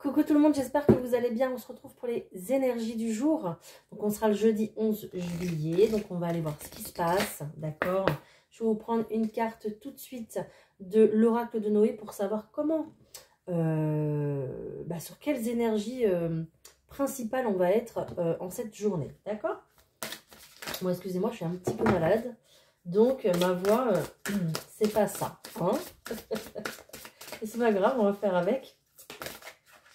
Coucou tout le monde, j'espère que vous allez bien. On se retrouve pour les énergies du jour. Donc on sera le jeudi 11 juillet. Donc on va aller voir ce qui se passe, d'accord? Je vais vous prendre une carte tout de suite de l'oracle de Noé pour savoir comment, sur quelles énergies principales on va être en cette journée, d'accord? Bon, excusez-moi, je suis un petit peu malade. Donc ma voix, c'est pas ça, hein? Et c'est pas grave, on va faire avec.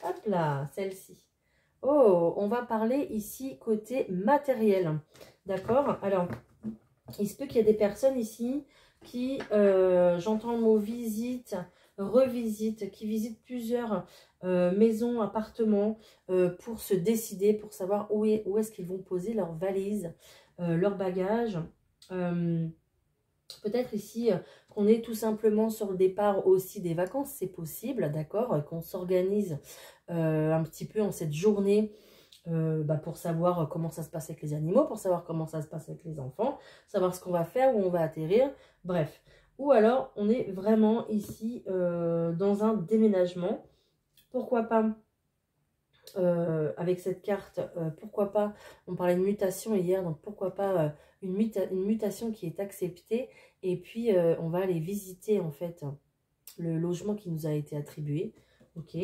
Hop là, celle-ci. Oh, on va parler ici côté matériel. D'accord? Alors, il se peut qu'il y ait des personnes ici qui, j'entends le mot visite, revisite, qui visitent plusieurs maisons, appartements pour se décider, pour savoir où est-ce qu'ils vont poser leurs valises, leurs bagages. Peut-être ici qu'on est tout simplement sur le départ aussi des vacances, c'est possible, d'accord, qu'on s'organise un petit peu en cette journée pour savoir comment ça se passe avec les animaux, pour savoir comment ça se passe avec les enfants, savoir ce qu'on va faire, où on va atterrir, bref. Ou alors on est vraiment ici dans un déménagement, pourquoi pas avec cette carte, pourquoi pas, on parlait de mutation hier, donc pourquoi pas une mutation qui est acceptée, et puis on va aller visiter en fait le logement qui nous a été attribué, ok,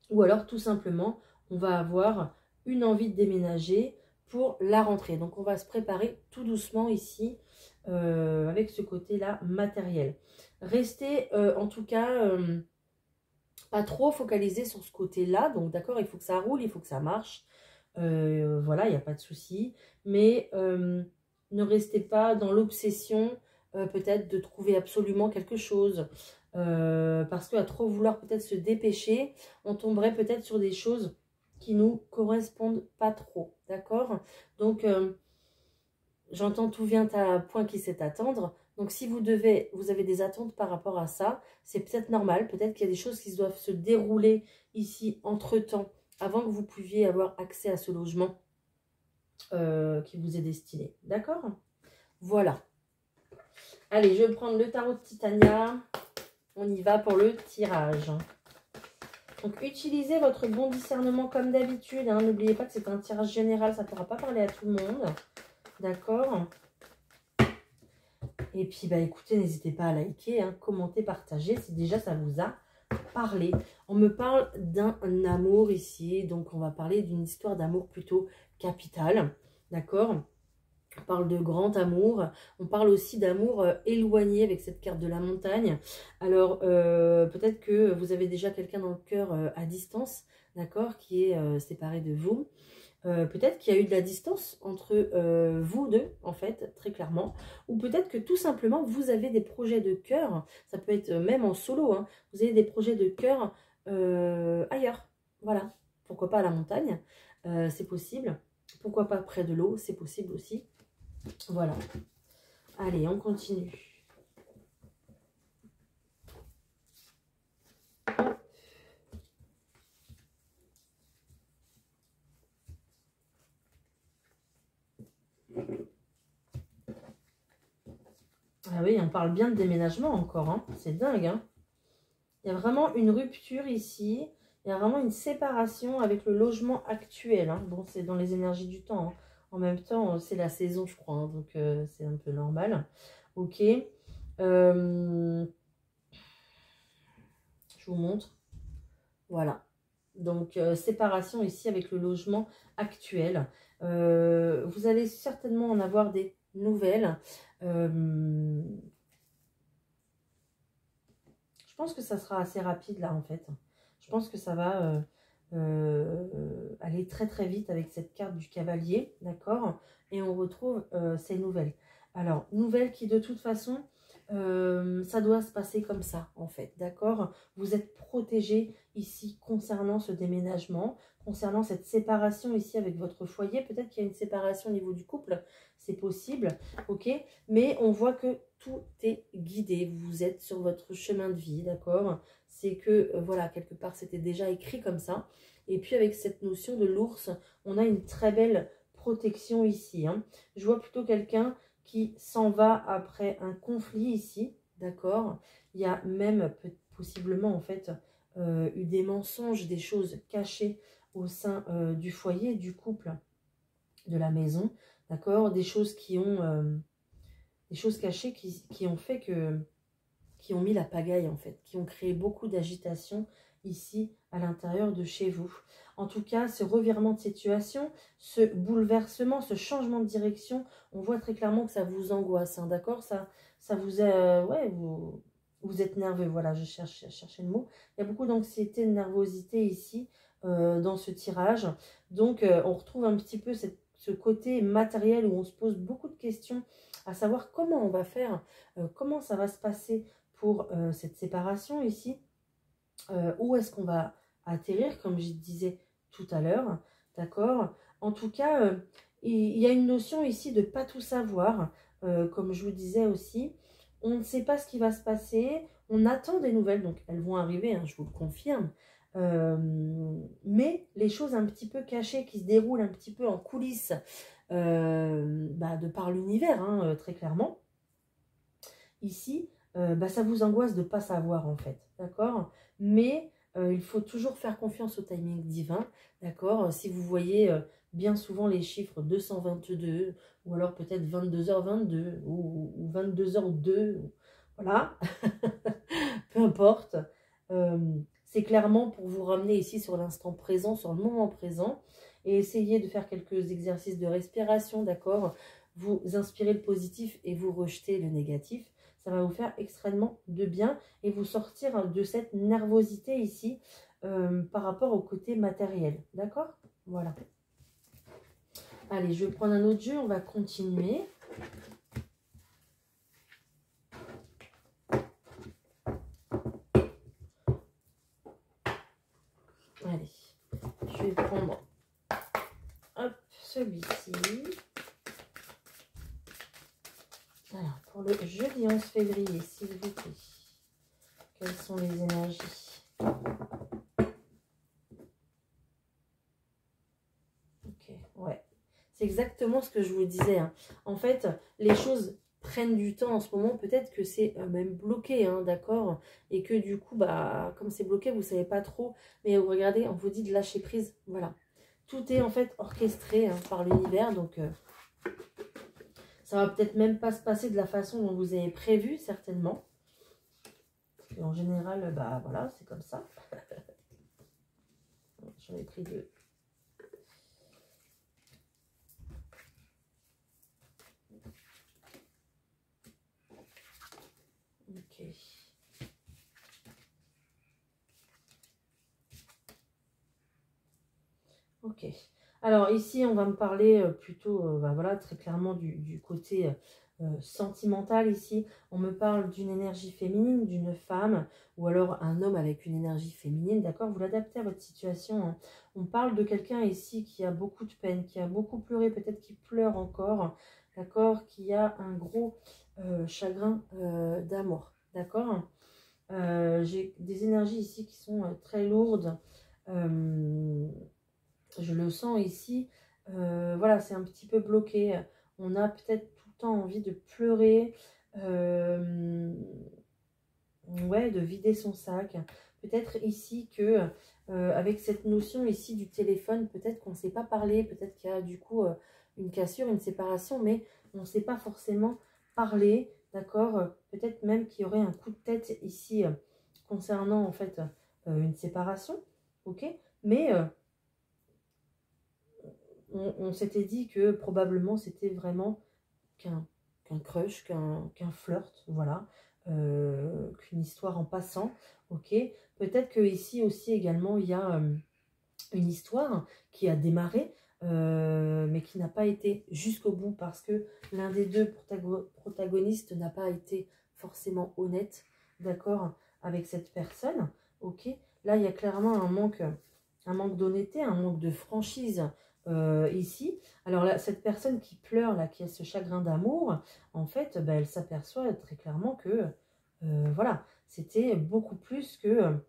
ou alors tout simplement on va avoir une envie de déménager pour la rentrée, donc on va se préparer tout doucement ici avec ce côté là matériel. Restez en tout cas pas trop focalisé sur ce côté-là. Donc, d'accord, il faut que ça roule, il faut que ça marche. Voilà, il n'y a pas de souci. Mais ne restez pas dans l'obsession peut-être de trouver absolument quelque chose. Parce qu'à trop vouloir peut-être se dépêcher, on tomberait peut-être sur des choses qui nous correspondent pas trop. D'accord? Donc, j'entends tout vient à point qui sait attendre. Donc, si vous avez des attentes par rapport à ça, c'est peut-être normal. Peut-être qu'il y a des choses qui doivent se dérouler ici entre-temps, avant que vous puissiez avoir accès à ce logement qui vous est destiné. D'accord? Voilà. Allez, je vais prendre le tarot de Titania. On y va pour le tirage. Donc, utilisez votre bon discernement comme d'habitude. Hein. N'oubliez pas que c'est un tirage général. Ça ne pourra pas parler à tout le monde. D'accord? Et puis, écoutez, n'hésitez pas à liker, hein, commenter, partager, si déjà ça vous a parlé. On me parle d'un amour ici, donc on va parler d'une histoire d'amour plutôt capitale, d'accord? On parle de grand amour, on parle aussi d'amour éloigné avec cette carte de la montagne. Alors, peut-être que vous avez déjà quelqu'un dans le cœur à distance, d'accord, qui est séparé de vous. Peut-être qu'il y a eu de la distance entre vous deux, en fait, très clairement. Ou peut-être que tout simplement, vous avez des projets de cœur. Ça peut être même en solo. Hein, vous avez des projets de cœur ailleurs. Voilà. Pourquoi pas à la montagne? C'est possible. Pourquoi pas près de l'eau? C'est possible aussi. Voilà. Allez, on continue. Ah oui, on parle bien de déménagement encore, hein. C'est dingue, hein. Il y a vraiment une rupture ici. Il y a vraiment une séparation avec le logement actuel. Hein. Bon, c'est dans les énergies du temps. Hein. En même temps, c'est la saison, je crois. Hein, donc, c'est un peu normal. Ok. Je vous montre. Voilà. Donc, séparation ici avec le logement actuel. Vous allez certainement en avoir des nouvelles. Je pense que ça sera assez rapide là en fait. Je pense que ça va aller très très vite avec cette carte du cavalier, d'accord? Et on retrouve ces nouvelles. Alors, nouvelles qui de toute façon, ça doit se passer comme ça en fait, d'accord? Vous êtes protégé ici concernant ce déménagement, concernant cette séparation ici avec votre foyer. Peut-être qu'il y a une séparation au niveau du couple, c'est possible, ok? Mais on voit que tout est guidé, vous êtes sur votre chemin de vie, d'accord? C'est que, voilà, quelque part, c'était déjà écrit comme ça. Et puis, avec cette notion de l'ours, on a une très belle protection ici. Hein. Je vois plutôt quelqu'un qui s'en va après un conflit ici, d'accord? Il y a même possiblement, en fait, eu des mensonges, des choses cachées au sein du foyer, du couple, de la maison, d'accord, des choses qui ont, des choses cachées qui ont fait que, qui ont mis la pagaille en fait, qui ont créé beaucoup d'agitation ici à l'intérieur de chez vous. En tout cas, ce revirement de situation, ce bouleversement, ce changement de direction, on voit très clairement que ça vous angoisse, hein, d'accord, ça vous est, ouais, vous êtes nerveux, voilà, je cherchais le mot. Il y a beaucoup d'anxiété, de nervosité ici dans ce tirage. Donc, on retrouve un petit peu ce côté matériel où on se pose beaucoup de questions, à savoir comment on va faire, comment ça va se passer pour cette séparation ici, où est-ce qu'on va atterrir, comme je disais tout à l'heure, d'accord. En tout cas, il y a une notion ici de pas tout savoir, comme je vous disais aussi. On ne sait pas ce qui va se passer, on attend des nouvelles, donc elles vont arriver, hein, je vous le confirme. Mais les choses un petit peu cachées qui se déroulent un petit peu en coulisses, de par l'univers, hein, très clairement, ici, ça vous angoisse de ne pas savoir en fait, d'accord. Mais il faut toujours faire confiance au timing divin, d'accord. Si vous voyez bien souvent les chiffres 222, ou alors peut-être 22h22, ou 22h02, voilà, peu importe. C'est clairement pour vous ramener ici sur l'instant présent, sur le moment présent, et essayer de faire quelques exercices de respiration, d'accord. Vous inspirez le positif et vous rejetez le négatif. Ça va vous faire extrêmement de bien et vous sortir de cette nervosité ici par rapport au côté matériel. D'accord? Voilà. Allez, je vais prendre un autre jeu. On va continuer. Allez, je vais prendre celui-ci. Alors, pour le jeudi 11 février, s'il vous plaît, quelles sont les énergies? Ok, ouais. C'est exactement ce que je vous disais, hein. En fait, les choses prennent du temps en ce moment. Peut-être que c'est même bloqué, hein, d'accord? Et que du coup, comme c'est bloqué, vous ne savez pas trop. Mais regardez, on vous dit de lâcher prise. Voilà. Tout est en fait orchestré, hein, par l'univers. Donc, ça va peut-être même pas se passer de la façon dont vous avez prévu, certainement. Et en général, voilà, c'est comme ça. J'en ai pris deux. Ok. Ok. Alors ici, on va me parler plutôt, voilà, très clairement du côté sentimental ici. On me parle d'une énergie féminine, d'une femme, ou alors un homme avec une énergie féminine, d'accord? Vous l'adaptez à votre situation, hein. On parle de quelqu'un ici qui a beaucoup de peine, qui a beaucoup pleuré, peut-être qui pleure encore, d'accord? Qui a un gros chagrin d'amour, d'accord? J'ai des énergies ici qui sont très lourdes. Je le sens ici, voilà, c'est un petit peu bloqué. On a peut-être tout le temps envie de pleurer, ouais, de vider son sac. Peut-être ici que, avec cette notion ici du téléphone, peut-être qu'on ne sait pas parler, peut-être qu'il y a du coup une cassure, une séparation, mais on ne sait pas forcément parler, d'accord? Peut-être même qu'il y aurait un coup de tête ici concernant en fait une séparation, ok? Mais on s'était dit que probablement c'était vraiment qu'un crush, qu'un flirt, voilà, qu'une histoire en passant, ok. Peut-être que ici aussi également il y a une histoire qui a démarré, mais qui n'a pas été jusqu'au bout parce que l'un des deux protagonistes n'a pas été forcément honnête, d'accord, avec cette personne, ok. Là il y a clairement un manque d'honnêteté, un manque de franchise ici. Alors là, cette personne qui pleure, là, qui a ce chagrin d'amour, en fait, elle s'aperçoit très clairement que, voilà, c'était beaucoup plus qu'un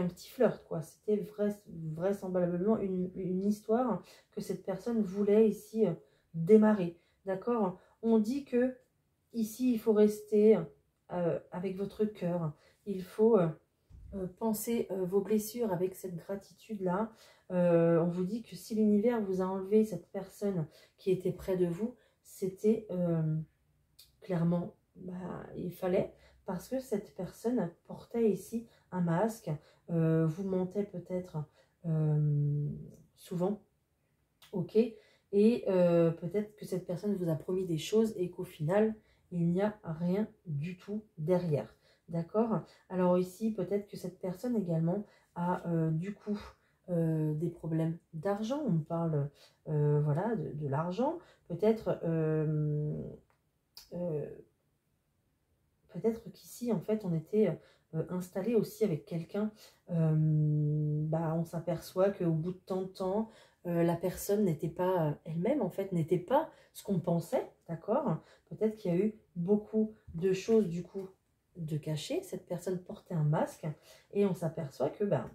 petit flirt, quoi. C'était vraisemblablement une histoire que cette personne voulait ici démarrer, d'accord? On dit que ici, il faut rester avec votre cœur. Il faut pensez vos blessures avec cette gratitude-là. On vous dit que si l'univers vous a enlevé cette personne qui était près de vous, c'était clairement, bah, il fallait, parce que cette personne portait ici un masque, vous mentait peut-être souvent, ok, et peut-être que cette personne vous a promis des choses et qu'au final, il n'y a rien du tout derrière. D'accord? Alors ici, peut-être que cette personne également a du coup des problèmes d'argent. On parle voilà, de l'argent. Peut-être euh, peut-être qu'ici, en fait, on était installé aussi avec quelqu'un. Bah, on s'aperçoit qu'au bout de tant de temps, la personne n'était pas elle-même, en fait, n'était pas ce qu'on pensait, d'accord? Peut-être qu'il y a eu beaucoup de choses, du coup, de cachées. Cette personne portait un masque et on s'aperçoit que, ben,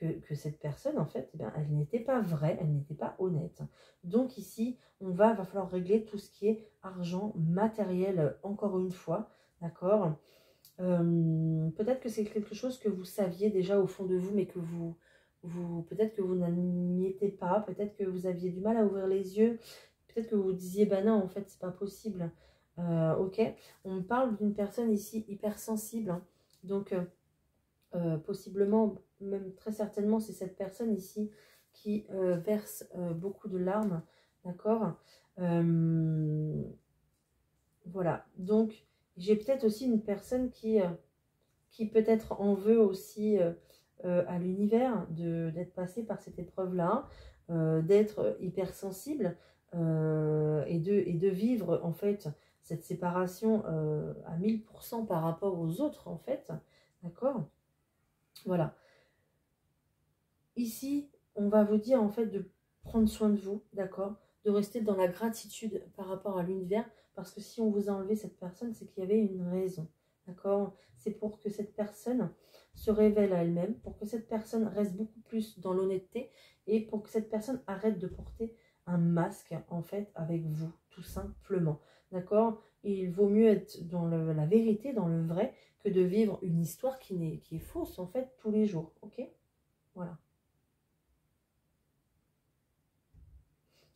que cette personne, en fait, eh ben, elle n'était pas vraie, elle n'était pas honnête. Donc ici, va falloir régler tout ce qui est argent, matériel, encore une fois, d'accord? Peut-être que c'est quelque chose que vous saviez déjà au fond de vous, mais que peut-être que vous n'y étiez pas, peut-être que vous aviez du mal à ouvrir les yeux, peut-être que vous vous disiez, bah non, en fait, c'est pas possible. Ok, on parle d'une personne ici hypersensible, hein. Donc, possiblement, même très certainement, c'est cette personne ici qui verse beaucoup de larmes, d'accord? Voilà, donc j'ai peut-être aussi une personne qui peut-être en veut aussi à l'univers d'être passé par cette épreuve-là, d'être hypersensible et de vivre en fait cette séparation à 1000% par rapport aux autres en fait, d'accord? Voilà. Ici, on va vous dire en fait de prendre soin de vous, d'accord? De rester dans la gratitude par rapport à l'univers, parce que si on vous a enlevé cette personne, c'est qu'il y avait une raison, d'accord? C'est pour que cette personne se révèle à elle-même, pour que cette personne reste beaucoup plus dans l'honnêteté et pour que cette personne arrête de porter un masque en fait avec vous, tout simplement, d'accord? Il vaut mieux être dans la vérité, dans le vrai, que de vivre une histoire qui est fausse en fait tous les jours, ok? Voilà.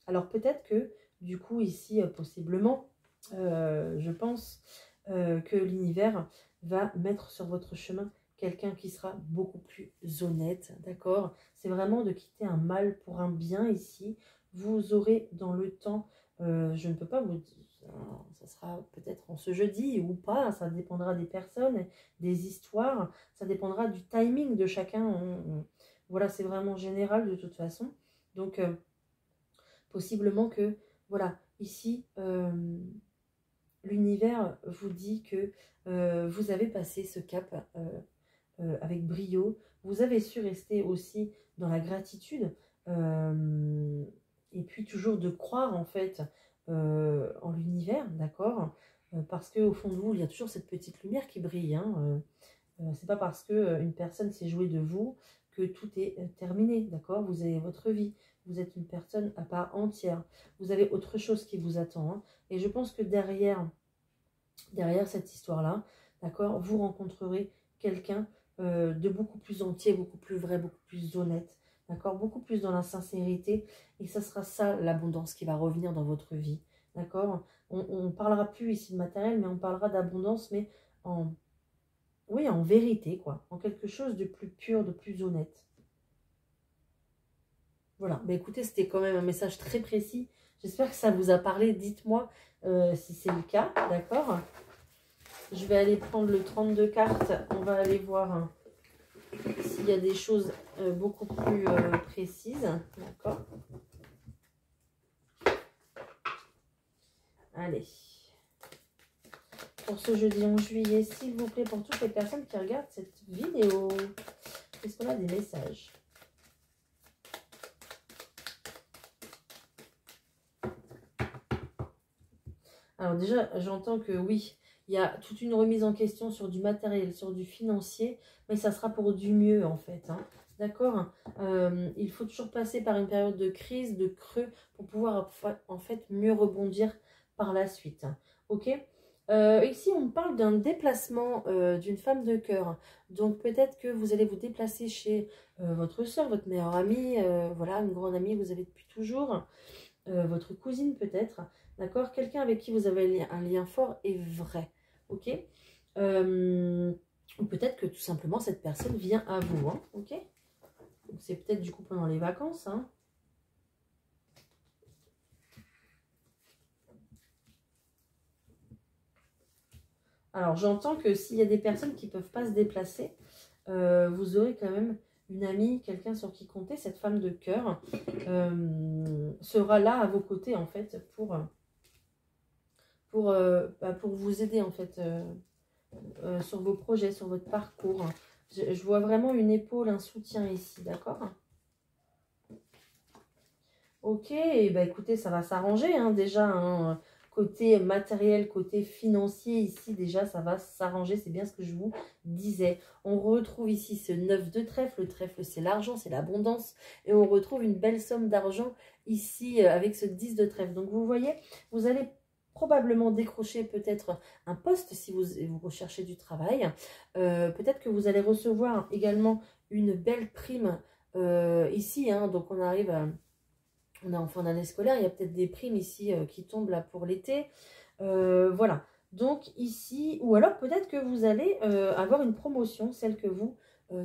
Alors peut-être que du coup ici, possiblement, je pense que l'univers va mettre sur votre chemin quelqu'un qui sera beaucoup plus honnête, d'accord? C'est vraiment de quitter un mal pour un bien ici. Vous aurez dans le temps, je ne peux pas vous dire, ça sera peut-être en ce jeudi ou pas, ça dépendra des personnes, des histoires, ça dépendra du timing de chacun. Voilà, c'est vraiment général de toute façon. Donc, possiblement que, voilà, ici, l'univers vous dit que vous avez passé ce cap avec brio. Vous avez su rester aussi dans la gratitude et puis toujours de croire en fait en l'univers, d'accord? Parce qu'au fond de vous, il y a toujours cette petite lumière qui brille, hein. C'est pas parce que une personne s'est jouée de vous que tout est terminé, d'accord? Vous avez votre vie, vous êtes une personne à part entière, vous avez autre chose qui vous attend, hein. Et je pense que derrière cette histoire-là, d'accord, vous rencontrerez quelqu'un de beaucoup plus entier, beaucoup plus vrai, beaucoup plus honnête, d'accord, beaucoup plus dans la sincérité, et ça sera ça l'abondance qui va revenir dans votre vie, d'accord? On ne parlera plus ici de matériel, mais on parlera d'abondance, mais en oui, en vérité, quoi. En quelque chose de plus pur, de plus honnête. Voilà. Bah, écoutez, c'était quand même un message très précis. J'espère que ça vous a parlé. Dites-moi si c'est le cas, d'accord? Je vais aller prendre le 32 cartes. On va aller voir hein, s'il y a des choses beaucoup plus précises. D'accord? Allez. Pour ce jeudi 11 juillet, s'il vous plaît, pour toutes les personnes qui regardent cette vidéo, est-ce qu'on a des messages? Alors déjà, j'entends que oui, il y a toute une remise en question sur du matériel, sur du financier, mais ça sera pour du mieux en fait, hein. D'accord? Il faut toujours passer par une période de crise, de creux, pour pouvoir en fait mieux rebondir par la suite. Ok? Ici, on me parle d'un déplacement d'une femme de cœur. Donc, peut-être que vous allez vous déplacer chez votre soeur, votre meilleure amie, voilà, une grande amie que vous avez depuis toujours, votre cousine peut-être, d'accord? Quelqu'un avec qui vous avez un lien fort et vrai, ok? Ou peut-être que tout simplement, cette personne vient à vous, hein, ok? Donc, c'est peut-être du coup pendant les vacances, hein. Alors, j'entends que s'il y a des personnes qui ne peuvent pas se déplacer, vous aurez quand même une amie, quelqu'un sur qui compter, cette femme de cœur sera là à vos côtés, en fait, pour vous aider, en fait, sur vos projets, sur votre parcours. Je vois vraiment une épaule, un soutien ici, d'accord? Ok, et bah écoutez, ça va s'arranger, hein, déjà, hein, côté matériel, côté financier, ici, déjà, ça va s'arranger, c'est bien ce que je vous disais. On retrouve ici ce 9 de trèfle, le trèfle, c'est l'argent, c'est l'abondance, et on retrouve une belle somme d'argent ici, avec ce 10 de trèfle. Donc, vous voyez, vous allez probablement décrocher peut-être un poste si vous recherchez du travail. Peut-être que vous allez recevoir également une belle prime ici, hein, donc on arrive à... On est en fin d'année scolaire, il y a peut-être des primes ici qui tombent là pour l'été. Voilà. Donc ici, ou alors peut-être que vous allez avoir une promotion, celle que vous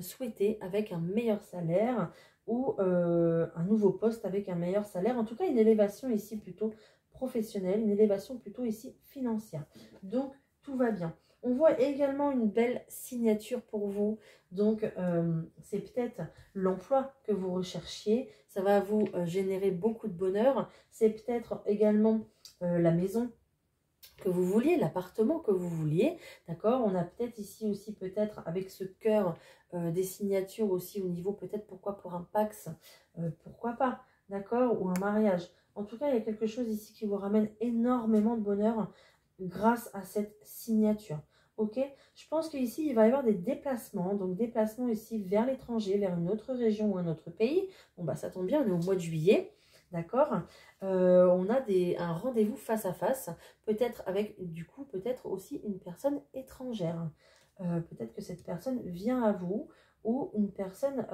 souhaitez, avec un meilleur salaire ou un nouveau poste avec un meilleur salaire. En tout cas, une élévation ici plutôt professionnelle, une élévation plutôt ici financière. Donc, tout va bien. On voit également une belle signature pour vous. Donc, c'est peut-être l'emploi que vous recherchiez. Ça va vous générer beaucoup de bonheur. C'est peut-être également la maison que vous vouliez, l'appartement que vous vouliez, d'accord? On a peut-être ici aussi, peut-être avec ce cœur, des signatures aussi au niveau, peut-être pourquoi pour un Pax, pourquoi pas, d'accord? Ou un mariage. En tout cas, il y a quelque chose ici qui vous ramène énormément de bonheur grâce à cette signature. Ok, je pense qu'ici, il va y avoir des déplacements. Donc, déplacements ici vers l'étranger, vers une autre région ou un autre pays. Bon, bah, ça tombe bien, on est au mois de juillet. D'accord. On a un rendez-vous face à face. Peut-être avec, du coup, peut-être aussi une personne étrangère. Peut-être que cette personne vient à vous ou une personne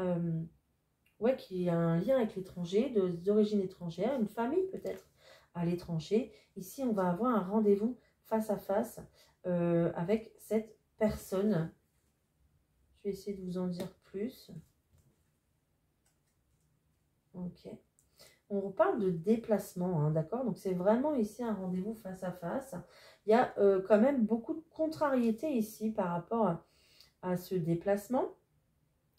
ouais, qui a un lien avec l'étranger, d'origine étrangère, une famille peut-être à l'étranger. Ici, on va avoir un rendez-vous face à face avec cette personne. Je vais essayer de vous en dire plus. Ok. On reparle de déplacement, hein, d'accord? Donc, c'est vraiment ici un rendez-vous face à face. Il y a quand même beaucoup de contrariété ici par rapport à ce déplacement,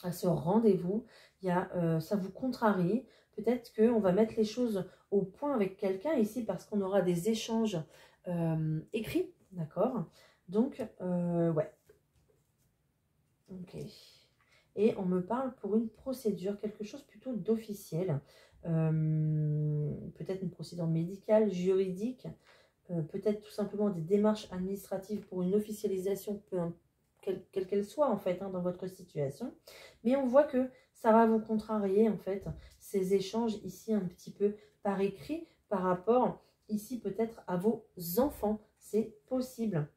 à ce rendez-vous. Ça vous contrarie. Peut-être qu'on va mettre les choses au point avec quelqu'un ici parce qu'on aura des échanges écrits, d'accord? Donc, ouais. Ok. Et on me parle pour une procédure, quelque chose plutôt d'officiel. Peut-être une procédure médicale, juridique, peut-être tout simplement des démarches administratives pour une officialisation, quelle qu'elle soit en fait, hein, dans votre situation. Mais on voit que ça va vous contrarier en fait, ces échanges ici un petit peu par écrit, par rapport ici peut-être à vos enfants. C'est possible.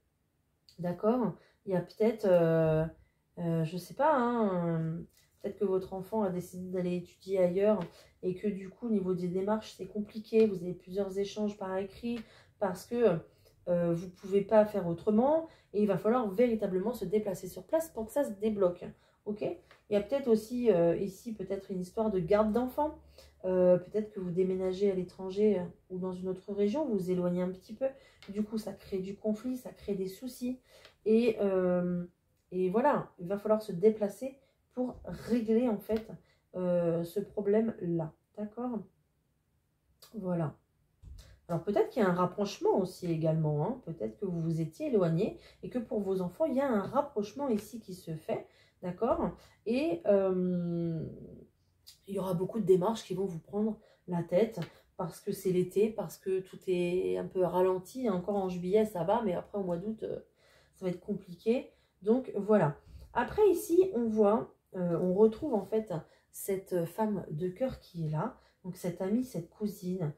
D'accord? Il y a peut-être, je ne sais pas, hein, peut-être que votre enfant a décidé d'aller étudier ailleurs et que du coup, au niveau des démarches, c'est compliqué. Vous avez plusieurs échanges par écrit parce que vous ne pouvez pas faire autrement et il va falloir véritablement se déplacer sur place pour que ça se débloque. Ok? Il y a peut-être aussi ici, peut-être une histoire de garde d'enfants. Peut-être que vous déménagez à l'étranger ou dans une autre région, vous vous éloignez un petit peu. Du coup, ça crée du conflit, ça crée des soucis. Et voilà, il va falloir se déplacer pour régler en fait ce problème-là. D'accord? Voilà. Alors peut-être qu'il y a un rapprochement aussi également. Hein. Peut-être que vous vous étiez éloigné et que pour vos enfants, il y a un rapprochement ici qui se fait. D'accord? Et il y aura beaucoup de démarches qui vont vous prendre la tête parce que c'est l'été, parce que tout est un peu ralenti. Encore en juillet, ça va, mais après, au mois d'août, ça va être compliqué. Donc, voilà. Après, ici, on voit, on retrouve en fait cette femme de cœur qui est là. Donc, cette amie, cette cousine,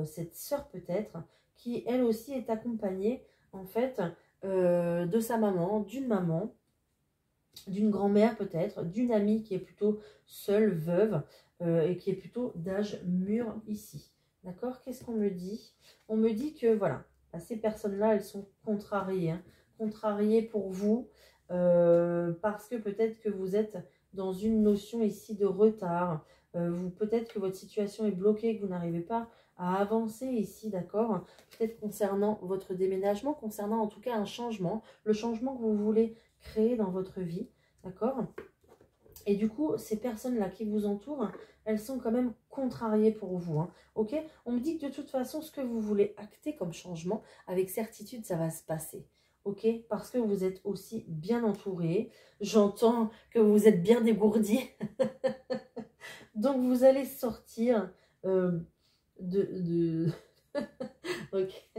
cette sœur peut-être, qui, elle aussi, est accompagnée en fait, de sa maman, d'une grand-mère peut-être, d'une amie qui est plutôt seule, veuve, et qui est plutôt d'âge mûr ici. D'accord? Qu'est-ce qu'on me dit? On me dit que, voilà, ces personnes-là, elles sont contrariées. Hein, contrariées pour vous, parce que peut-être que vous êtes dans une notion ici de retard. Peut-être que votre situation est bloquée, que vous n'arrivez pas à avancer ici, d'accord? Peut-être concernant votre déménagement, concernant en tout cas un changement, le changement que vous voulez créer dans votre vie, d'accord? Et du coup, ces personnes-là qui vous entourent, elles sont quand même contrariées pour vous, hein, ok? On me dit que de toute façon, ce que vous voulez acter comme changement, avec certitude, ça va se passer, ok? Parce que vous êtes aussi bien entouré. J'entends que vous êtes bien dégourdi. Donc, vous allez sortir de... ok.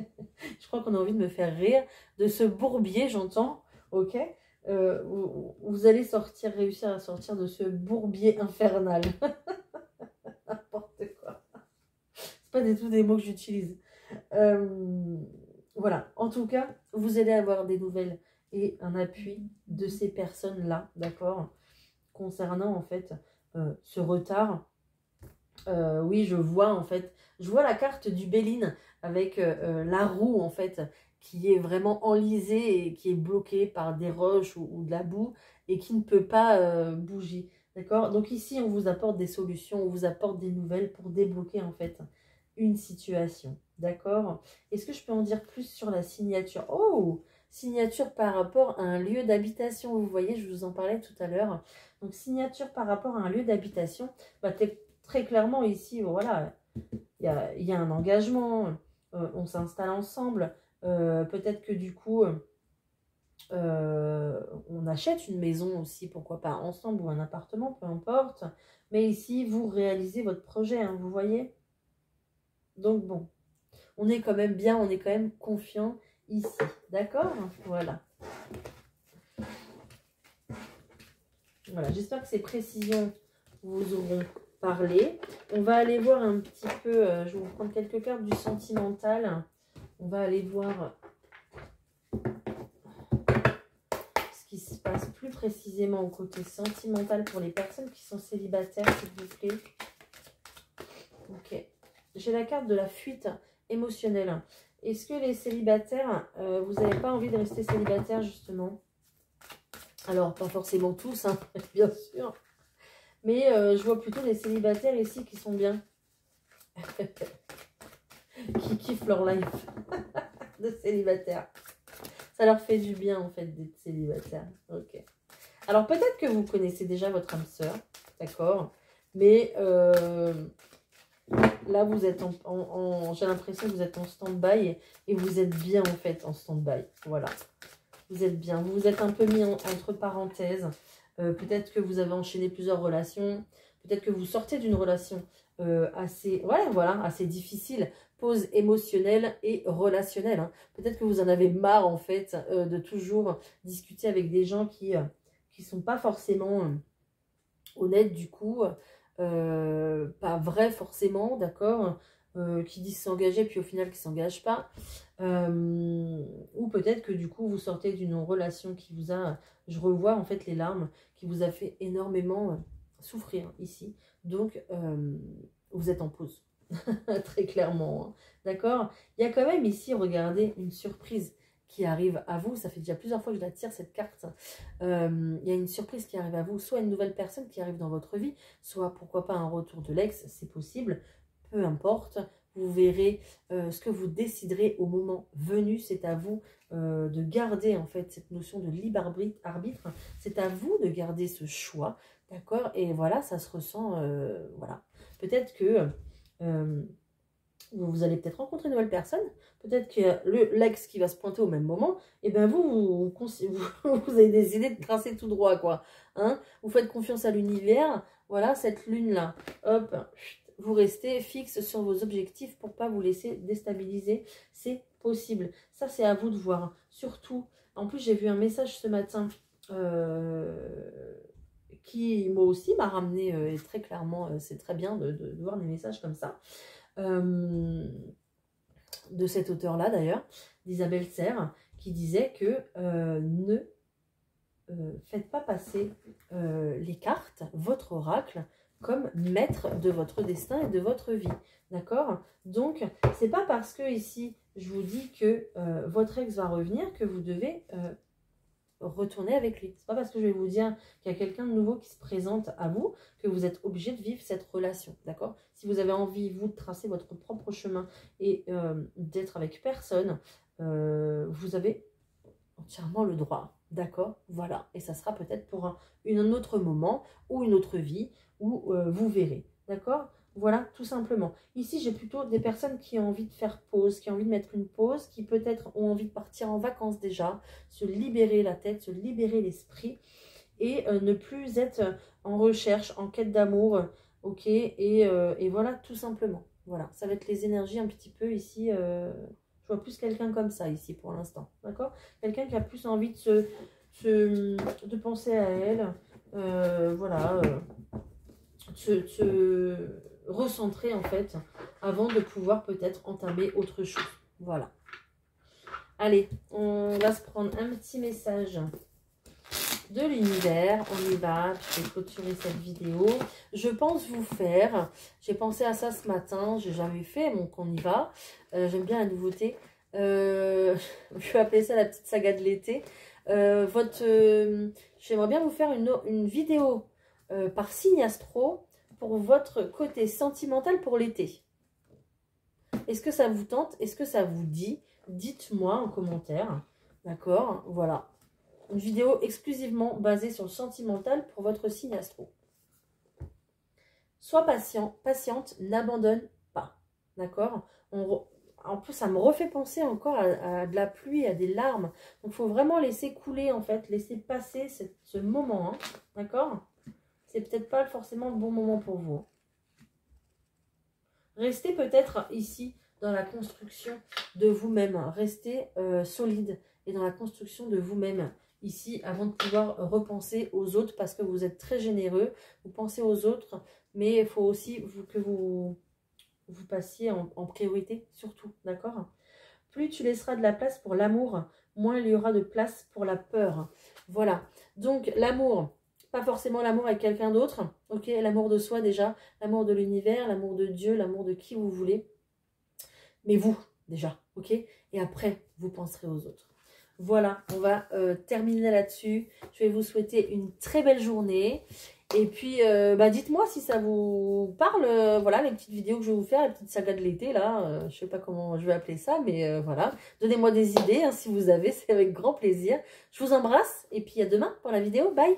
Je crois qu'on a envie de me faire rire, de ce bourbier, j'entends, ok? Vous allez réussir à sortir de ce bourbier infernal. N'importe quoi. C'est pas du tout des mots que j'utilise. Voilà. En tout cas, vous allez avoir des nouvelles et un appui de ces personnes-là, d'accord? Concernant, en fait, ce retard. Oui, je vois, en fait, je vois la carte du Béline avec la roue, en fait, qui est vraiment enlisée et qui est bloquée par des roches ou de la boue et qui ne peut pas bouger. D'accord? Donc ici, on vous apporte des solutions, on vous apporte des nouvelles pour débloquer, en fait, une situation. D'accord? Est-ce que je peux en dire plus sur la signature? Oh! Signature par rapport à un lieu d'habitation. Vous voyez, je vous en parlais tout à l'heure. Donc, signature par rapport à un lieu d'habitation. Bah, très clairement, ici, voilà, il y a un engagement, on s'installe ensemble. Peut-être que du coup, on achète une maison aussi, pourquoi pas ensemble, ou un appartement, peu importe. Mais ici, vous réalisez votre projet, hein, vous voyez. Donc bon, on est quand même bien, on est quand même confiant ici. D'accord? Voilà. Voilà, j'espère que ces précisions vous auront parlé. On va aller voir un petit peu, je vais vous prendre quelques cartes du sentimental. On va aller voir ce qui se passe plus précisément au côté sentimental pour les personnes qui sont célibataires, s'il vous plaît. Ok. J'ai la carte de la fuite émotionnelle. Est-ce que les célibataires, vous n'avez pas envie de rester célibataire, justement? Alors, pas forcément tous, hein, bien sûr. Mais je vois plutôt des célibataires ici qui sont bien. Qui kiffent leur life de célibataire. Ça leur fait du bien, en fait, d'être célibataire. Ok. Alors, peut-être que vous connaissez déjà votre âme sœur, d'accord? Mais là, vous êtes j'ai l'impression que vous êtes en stand-by et vous êtes bien, en fait, en stand-by. Voilà. Vous êtes bien. Vous vous êtes un peu mis entre parenthèses. Peut-être que vous avez enchaîné plusieurs relations. Peut-être que vous sortez d'une relation assez, ouais, voilà, assez difficile. Pause émotionnelle et relationnelle. Hein. Peut-être que vous en avez marre, en fait, de toujours discuter avec des gens qui sont pas forcément honnêtes, du coup. Pas vrai, forcément, d'accord, qui disent s'engager, puis au final, qui ne s'engagent pas. Ou peut-être que, du coup, vous sortez d'une relation qui vous a... Je revois, en fait, les larmes qui vous a fait énormément souffrir ici. Donc, vous êtes en pause. Très clairement. Hein. D'accord? Il y a quand même ici, regardez, une surprise qui arrive à vous. Ça fait déjà plusieurs fois que je la tire, cette carte. Il y a une surprise qui arrive à vous. Soit une nouvelle personne qui arrive dans votre vie, soit, pourquoi pas, un retour de l'ex. C'est possible. Peu importe. Vous verrez ce que vous déciderez au moment venu. C'est à vous de garder, en fait, cette notion de libre arbitre. C'est à vous de garder ce choix. D'accord? Et voilà, ça se ressent... voilà. Peut-être que... vous allez peut-être rencontrer une nouvelle personne, peut-être que l'ex qui va se pointer au même moment, et bien vous avez décidé de tracer tout droit, quoi. Hein, vous faites confiance à l'univers, voilà, cette lune-là, hop, vous restez fixe sur vos objectifs pour pas vous laisser déstabiliser, c'est possible. Ça, c'est à vous de voir. Surtout, en plus, j'ai vu un message ce matin qui, moi aussi, m'a ramené très clairement, c'est très bien de voir des messages comme ça. de cet auteur-là d'ailleurs, d'Isabelle Serre, qui disait que ne faites pas passer les cartes, votre oracle, comme maître de votre destin et de votre vie. D'accord? Donc, c'est pas parce que ici, je vous dis que votre ex va revenir que vous devez retourner avec lui. C'est pas parce que je vais vous dire qu'il y a quelqu'un de nouveau qui se présente à vous que vous êtes obligé de vivre cette relation. D'accord? Si vous avez envie, vous, de tracer votre propre chemin et d'être avec personne, vous avez entièrement le droit. D'accord? Voilà. Et ça sera peut-être pour un autre moment ou une autre vie où vous verrez. D'accord? Voilà, tout simplement. Ici, j'ai plutôt des personnes qui ont envie de faire pause, qui ont envie de mettre une pause, qui peut-être ont envie de partir en vacances déjà, se libérer la tête, se libérer l'esprit et ne plus être en recherche, en quête d'amour. Ok? Et voilà, tout simplement. Voilà, ça va être les énergies un petit peu ici. Je vois plus quelqu'un comme ça ici pour l'instant. D'accord? Quelqu'un qui a plus envie de penser à elle. Voilà. Se recentrer en fait avant de pouvoir peut-être entamer autre chose. Voilà. Allez, on va se prendre un petit message de l'univers. On y va. Je vais clôturer cette vidéo. Je pense vous faire. J'ai pensé à ça ce matin. J'ai jamais fait, donc on y va. J'aime bien la nouveauté. Je vais appeler ça la petite saga de l'été. J'aimerais bien vous faire une vidéo par signe astro pour votre côté sentimental pour l'été. Est-ce que ça vous tente? Est-ce que ça vous dit? Dites-moi en commentaire. D'accord? Voilà. Une vidéo exclusivement basée sur le sentimental pour votre signe astro. Sois patient, patiente, n'abandonne pas. D'accord? En plus, ça me refait penser encore à de la pluie, à des larmes. Donc, il faut vraiment laisser couler, en fait, laisser passer ce moment. Hein. D'accord? C'est peut-être pas forcément le bon moment pour vous. Restez peut-être ici dans la construction de vous-même. Restez solide et dans la construction de vous-même ici avant de pouvoir repenser aux autres parce que vous êtes très généreux. Vous pensez aux autres, mais il faut aussi que vous passiez en priorité surtout. D'accord? Plus tu laisseras de la place pour l'amour, moins il y aura de place pour la peur. Voilà. Donc l'amour... Pas forcément l'amour avec quelqu'un d'autre, ok? L'amour de soi déjà, l'amour de l'univers, l'amour de Dieu, l'amour de qui vous voulez. Mais vous, déjà, ok? Et après, vous penserez aux autres. Voilà, on va terminer là-dessus. Je vais vous souhaiter une très belle journée. Et puis, dites-moi si ça vous parle. Voilà, les petites vidéos que je vais vous faire, les petites sagas de l'été, là. Je sais pas comment je vais appeler ça, mais voilà. Donnez-moi des idées, hein, si vous avez, c'est avec grand plaisir. Je vous embrasse et puis à demain pour la vidéo. Bye!